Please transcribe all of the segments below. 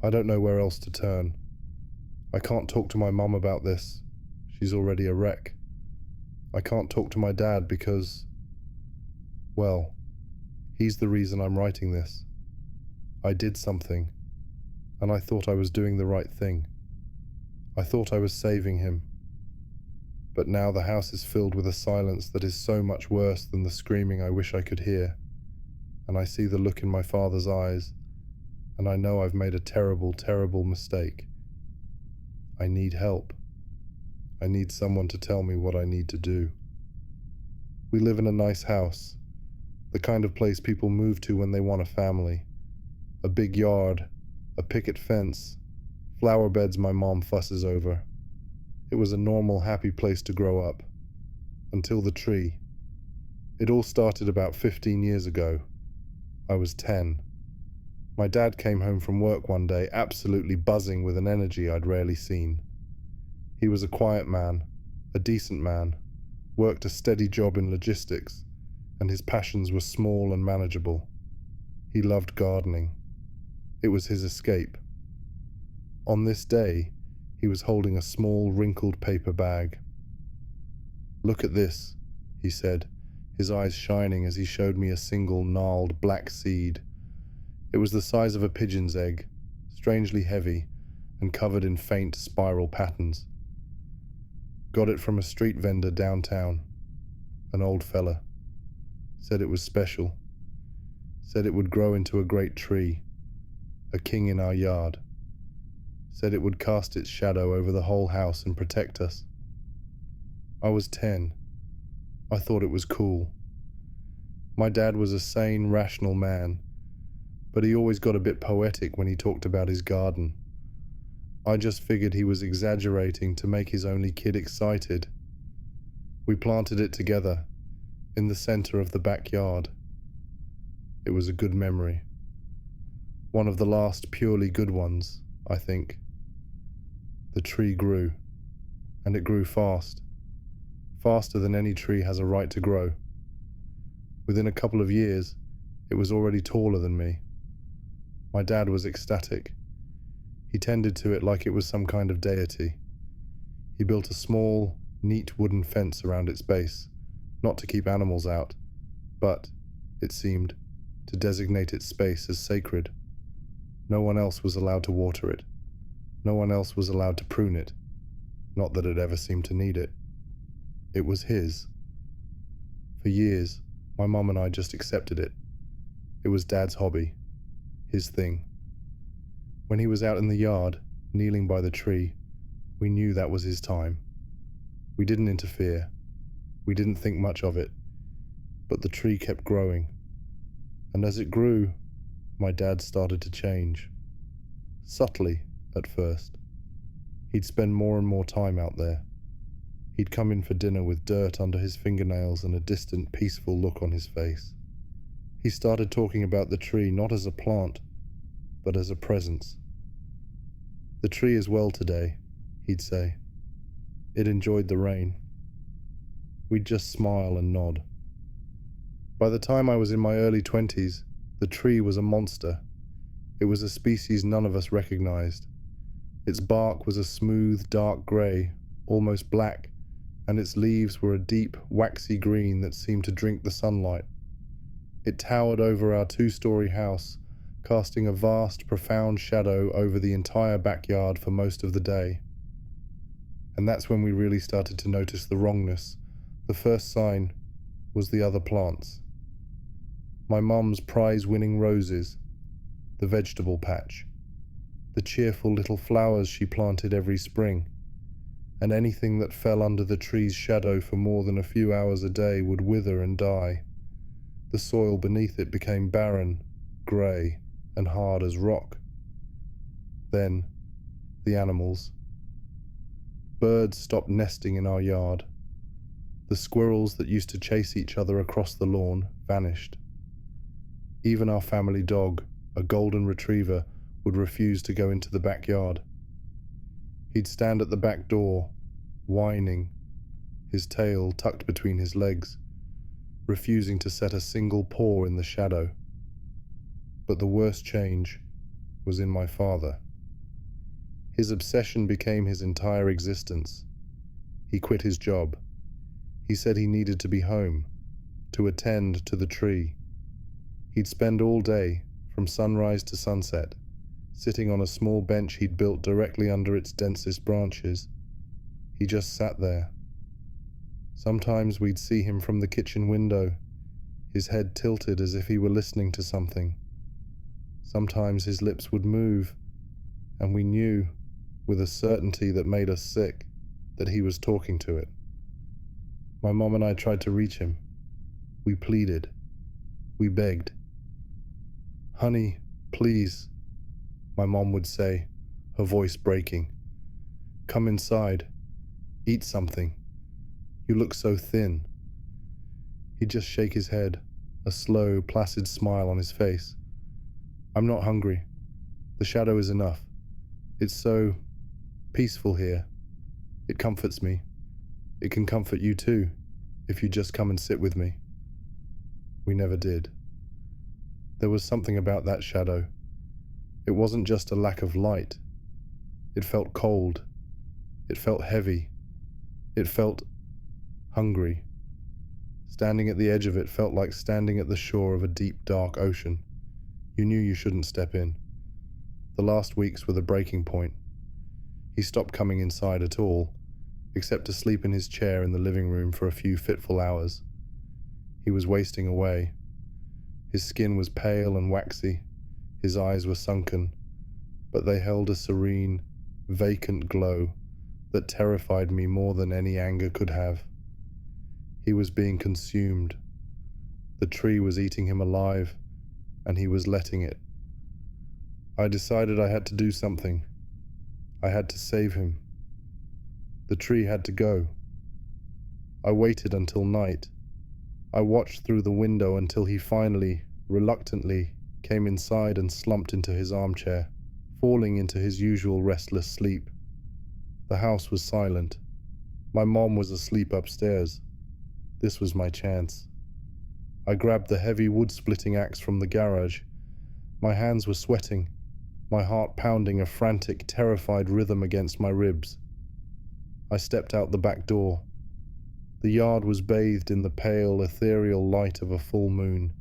I don't know where else to turn. I can't talk to my mum about this. She's already a wreck. I can't talk to my dad because, well, he's the reason I'm writing this. I did something, and I thought I was doing the right thing. I thought I was saving him. But now the house is filled with a silence that is so much worse than the screaming I wish I could hear. And I see the look in my father's eyes, and I know I've made a terrible, terrible mistake. I need help. I need someone to tell me what I need to do. We live in a nice house, the kind of place people move to when they want a family. A big yard, a picket fence, flower beds my mom fusses over. It was a normal, happy place to grow up. Until the tree. It all started about 15 years ago. I was 10. My dad came home from work one day, absolutely buzzing with an energy I'd rarely seen. He was a quiet man, a decent man, worked a steady job in logistics, and his passions were small and manageable. He loved gardening. It was his escape. On this day, he was holding a small, wrinkled paper bag. "Look at this," he said, his eyes shining as he showed me a single gnarled black seed. It was the size of a pigeon's egg, strangely heavy, and covered in faint spiral patterns. Got it from a street vendor downtown, an old fella. Said it was special. Said it would grow into a great tree, a king in our yard. Said it would cast its shadow over the whole house and protect us. I was 10. I thought it was cool. My dad was a sane, rational man, but he always got a bit poetic when he talked about his garden. I just figured he was exaggerating to make his only kid excited. We planted it together, in the center of the backyard. It was a good memory. One of the last purely good ones, I think. The tree grew, and it grew fast. Faster than any tree has a right to grow. Within a couple of years, it was already taller than me. My dad was ecstatic. He tended to it like it was some kind of deity. He built a small, neat wooden fence around its base, not to keep animals out, but, it seemed, to designate its space as sacred. No one else was allowed to water it. No one else was allowed to prune it. Not that it ever seemed to need it. It was his. For years, my mum and I just accepted it. It was Dad's hobby, his thing. When he was out in the yard, kneeling by the tree, we knew that was his time. We didn't interfere. We didn't think much of it. But the tree kept growing. And as it grew, my dad started to change. Subtly, at first. He'd spend more and more time out there. He'd come in for dinner with dirt under his fingernails and a distant, peaceful look on his face. He started talking about the tree not as a plant, but as a presence. "The tree is well today," he'd say. "It enjoyed the rain." We'd just smile and nod. By the time I was in my early 20s, the tree was a monster. It was a species none of us recognized. Its bark was a smooth, dark grey, almost black, and its leaves were a deep, waxy green that seemed to drink the sunlight. It towered over our 2-story house, casting a vast, profound shadow over the entire backyard for most of the day. And that's when we really started to notice the wrongness. The first sign was the other plants. My mum's prize-winning roses, the vegetable patch, the cheerful little flowers she planted every spring, and anything that fell under the tree's shadow for more than a few hours a day would wither and die. The soil beneath it became barren, grey, and hard as rock. Then, the animals. Birds stopped nesting in our yard. The squirrels that used to chase each other across the lawn vanished. Even our family dog, a golden retriever, would refuse to go into the backyard. He'd stand at the back door, whining, his tail tucked between his legs, refusing to set a single paw in the shadow. But the worst change was in my father. His obsession became his entire existence. He quit his job. He said he needed to be home, to attend to the tree. He'd spend all day, from sunrise to sunset, sitting on a small bench he'd built directly under its densest branches. He just sat there. Sometimes we'd see him from the kitchen window, his head tilted as if he were listening to something. Sometimes his lips would move, and we knew, with a certainty that made us sick, that he was talking to it. My mom and I tried to reach him. We pleaded. We begged. "Honey, please," my mom would say, her voice breaking. "Come inside. Eat something. You look so thin." He'd just shake his head, a slow, placid smile on his face. "I'm not hungry. The shadow is enough. It's so peaceful here. It comforts me. It can comfort you too, if you just come and sit with me." We never did. There was something about that shadow. It wasn't just a lack of light. It felt cold. It felt heavy. It felt hungry. Standing at the edge of it felt like standing at the shore of a deep, dark ocean. You knew you shouldn't step in. The last weeks were the breaking point. He stopped coming inside at all, except to sleep in his chair in the living room for a few fitful hours. He was wasting away. His skin was pale and waxy. His eyes were sunken, but they held a serene, vacant glow that terrified me more than any anger could have. He was being consumed. The tree was eating him alive, and he was letting it. I decided I had to do something. I had to save him. The tree had to go. I waited until night. I watched through the window until he finally, reluctantly, came inside and slumped into his armchair, falling into his usual restless sleep. The house was silent. My mom was asleep upstairs. This was my chance. I grabbed the heavy wood-splitting axe from the garage. My hands were sweating, my heart pounding a frantic, terrified rhythm against my ribs. I stepped out the back door. The yard was bathed in the pale, ethereal light of a full moon,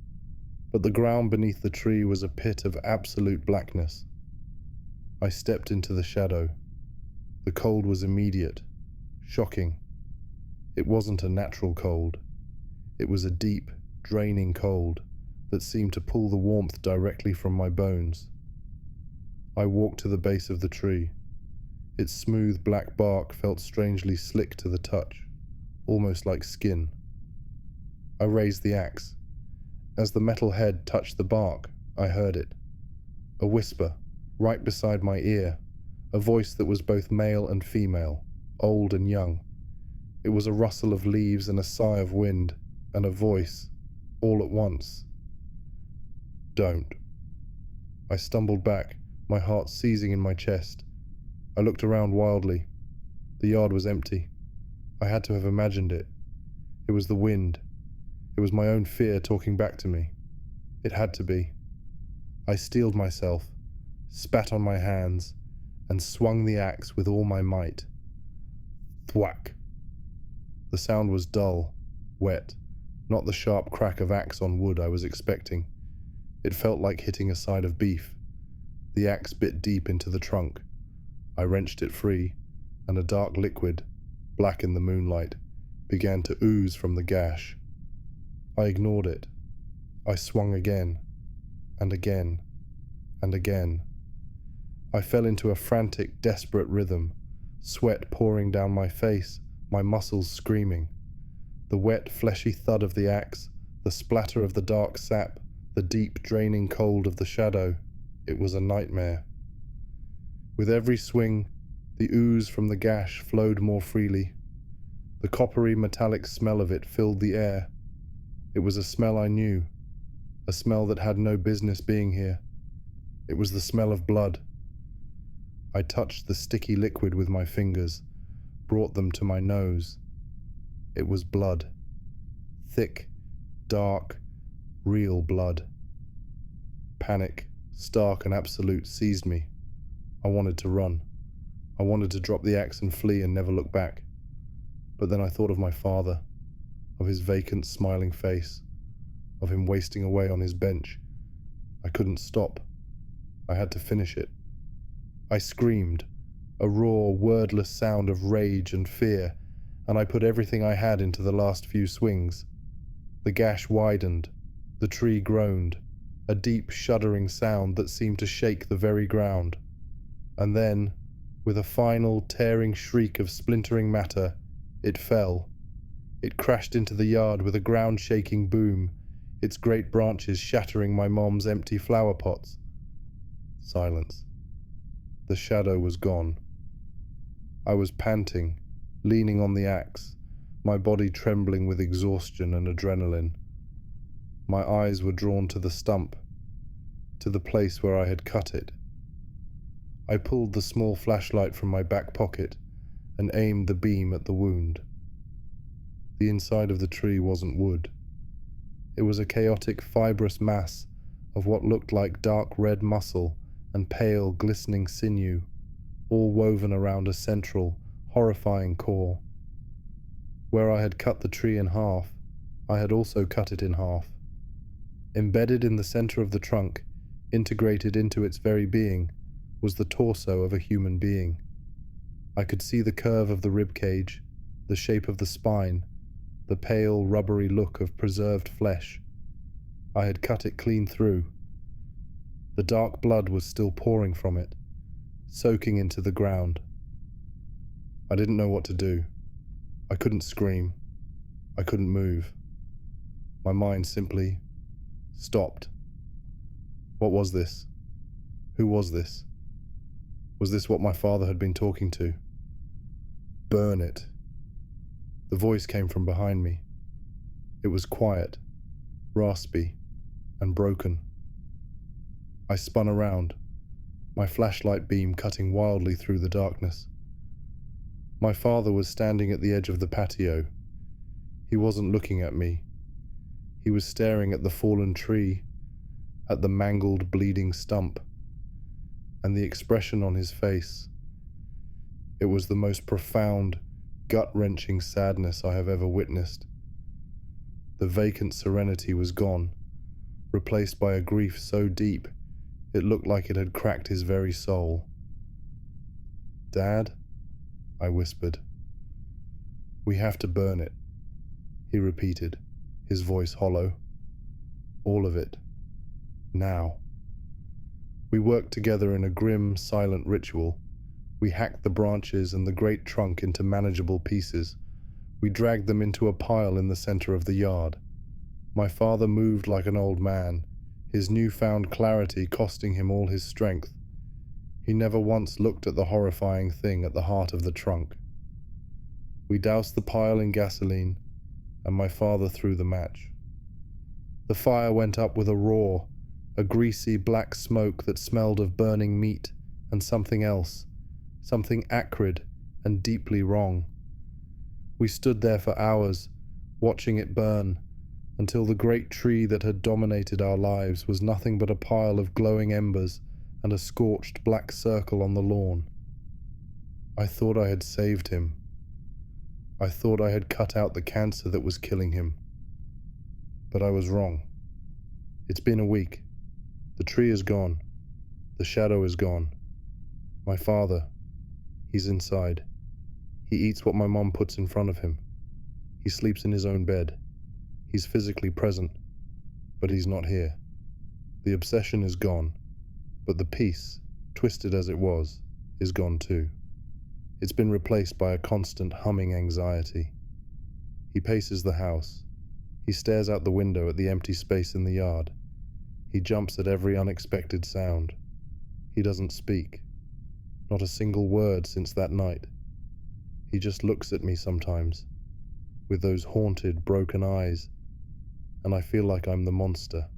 but the ground beneath the tree was a pit of absolute blackness. I stepped into the shadow. The cold was immediate, shocking. It wasn't a natural cold. It was a deep, draining cold that seemed to pull the warmth directly from my bones. I walked to the base of the tree. Its smooth black bark felt strangely slick to the touch, almost like skin. I raised the axe. As the metal head touched the bark, I heard it. A whisper, right beside my ear, a voice that was both male and female, old and young. It was a rustle of leaves and a sigh of wind, and a voice, all at once. "Don't." I stumbled back, my heart seizing in my chest. I looked around wildly. The yard was empty. I had to have imagined it. It was the wind. It was my own fear talking back to me. It had to be. I steeled myself, spat on my hands, and swung the axe with all my might. Thwack! The sound was dull, wet, not the sharp crack of axe on wood I was expecting. It felt like hitting a side of beef. The axe bit deep into the trunk. I wrenched it free, and a dark liquid, black in the moonlight, began to ooze from the gash. I ignored it. I swung again, and again, and again. I fell into a frantic, desperate rhythm, sweat pouring down my face, my muscles screaming. The wet, fleshy thud of the axe, the splatter of the dark sap, the deep, draining cold of the shadow. It was a nightmare. With every swing, the ooze from the gash flowed more freely. The coppery, metallic smell of it filled the air. It was a smell I knew, a smell that had no business being here. It was the smell of blood. I touched the sticky liquid with my fingers, brought them to my nose. It was blood. Thick, dark, real blood. Panic, stark and absolute, seized me. I wanted to run. I wanted to drop the axe and flee and never look back. But then I thought of my father, of his vacant, smiling face, of him wasting away on his bench. I couldn't stop. I had to finish it. I screamed, a raw, wordless sound of rage and fear, and I put everything I had into the last few swings. The gash widened, the tree groaned, a deep, shuddering sound that seemed to shake the very ground. And then, with a final, tearing shriek of splintering matter, it fell. It crashed into the yard with a ground-shaking boom, its great branches shattering my mom's empty flower pots. Silence. The shadow was gone. I was panting, leaning on the axe, my body trembling with exhaustion and adrenaline. My eyes were drawn to the stump, to the place where I had cut it. I pulled the small flashlight from my back pocket and aimed the beam at the wound. The inside of the tree wasn't wood. It was a chaotic, fibrous mass of what looked like dark red muscle and pale, glistening sinew, all woven around a central, horrifying core. Where I had cut the tree in half, I had also cut it in half. Embedded in the center of the trunk, integrated into its very being, was the torso of a human being. I could see the curve of the rib cage, the shape of the spine, the pale, rubbery look of preserved flesh. I had cut it clean through. The dark blood was still pouring from it, soaking into the ground. I didn't know what to do. I couldn't scream. I couldn't move. My mind simply stopped. What was this? Who was this? Was this what my father had been talking to? Burn it. The voice came from behind me. It was quiet, raspy, and broken. I spun around, my flashlight beam cutting wildly through the darkness. My father was standing at the edge of the patio. He wasn't looking at me. He was staring at the fallen tree, at the mangled, bleeding stump, and the expression on his face. It was the most profound, gut-wrenching sadness I have ever witnessed. The vacant serenity was gone, replaced by a grief so deep it looked like it had cracked his very soul. "Dad?" I whispered. "We have to burn it," he repeated, his voice hollow. "All of it. Now." We worked together in a grim, silent ritual. We hacked the branches and the great trunk into manageable pieces. We dragged them into a pile in the center of the yard. My father moved like an old man, his newfound clarity costing him all his strength. He never once looked at the horrifying thing at the heart of the trunk. We doused the pile in gasoline, and my father threw the match. The fire went up with a roar, a greasy black smoke that smelled of burning meat and something else, something acrid and deeply wrong. We stood there for hours, watching it burn, until the great tree that had dominated our lives was nothing but a pile of glowing embers and a scorched black circle on the lawn. I thought I had saved him. I thought I had cut out the cancer that was killing him. But I was wrong. It's been a week. The tree is gone. The shadow is gone. My father, he's inside. He eats what my mom puts in front of him. He sleeps in his own bed. He's physically present, but he's not here. The obsession is gone, but the peace, twisted as it was, is gone too. It's been replaced by a constant humming anxiety. He paces the house. He stares out the window at the empty space in the yard. He jumps at every unexpected sound. He doesn't speak. Not a single word since that night. He just looks at me sometimes, with those haunted, broken eyes, and I feel like I'm the monster.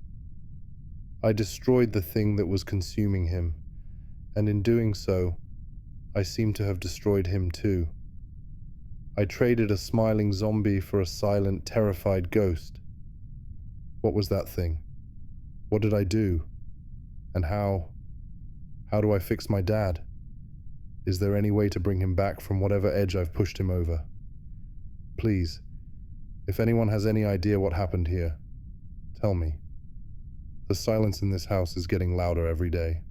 I destroyed the thing that was consuming him, and in doing so, I seem to have destroyed him too. I traded a smiling zombie for a silent, terrified ghost. What was that thing? What did I do? And how do I fix my dad? Is there any way to bring him back from whatever edge I've pushed him over? Please, if anyone has any idea what happened here, tell me. The silence in this house is getting louder every day.